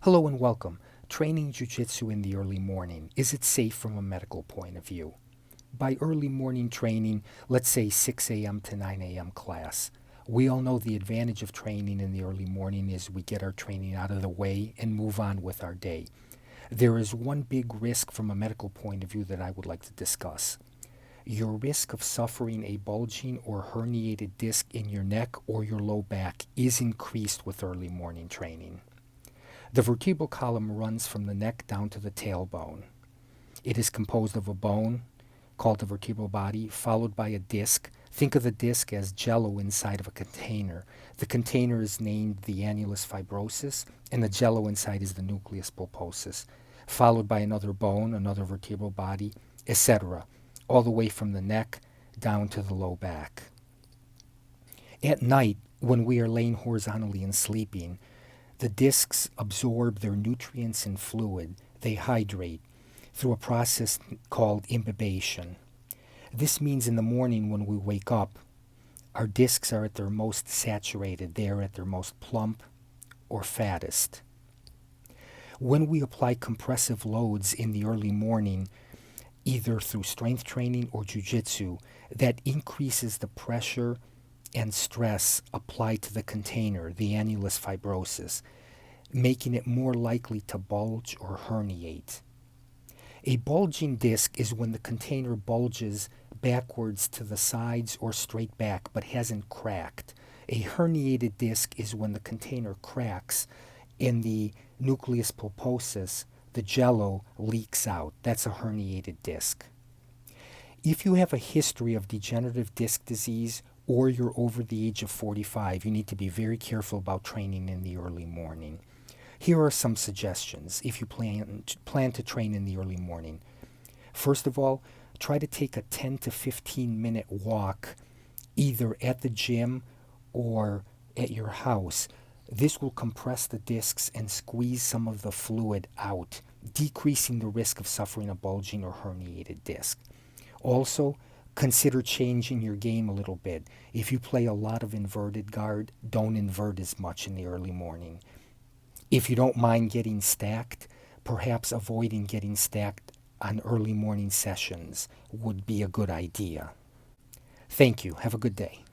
Hello and welcome. Training Jiu Jitsu in the early morning. Is it safe from a medical point of view? By early morning training, let's say 6 a.m. to 9 a.m. class. We all know the advantage of training in the early morning is we get our training out of the way and move on with our day. There is one big risk from a medical point of view that I would like to discuss. Your risk of suffering a bulging or herniated disc in your neck or your low back is increased with early morning training. The vertebral column runs from the neck down to the tailbone. It is composed of a bone, called the vertebral body, followed by a disc. Think of the disc as jello inside of a container. The container is named the annulus fibrosus, and the jello inside is the nucleus pulposus, followed by another bone, another vertebral body, etc., all the way from the neck down to the low back. At night, when we are laying horizontally and sleeping, the discs absorb their nutrients and fluid. They hydrate through a process called imbibition. This means in the morning when we wake up, our discs are at their most saturated. They are at their most plump or fattest. When we apply compressive loads in the early morning, either through strength training or jiu-jitsu, that increases the pressure and stress applied to the container, the annulus fibrosus, making it more likely to bulge or herniate. A bulging disc is when the container bulges backwards to the sides or straight back but hasn't cracked. A herniated disc is when the container cracks and the nucleus pulposus, the jello, leaks out. That's a herniated disc. If you have a history of degenerative disc disease or you're over the age of 45, you need to be very careful about training in the early morning. Here are some suggestions if you plan to train in the early morning. First of all, try to take a 10 to 15 minute walk either at the gym or at your house. This will compress the discs and squeeze some of the fluid out, decreasing the risk of suffering a bulging or herniated disc. Also, consider changing your game a little bit. If you play a lot of inverted guard, don't invert as much in the early morning. If you don't mind getting stacked, perhaps avoiding getting stacked on early morning sessions would be a good idea. Thank you. Have a good day.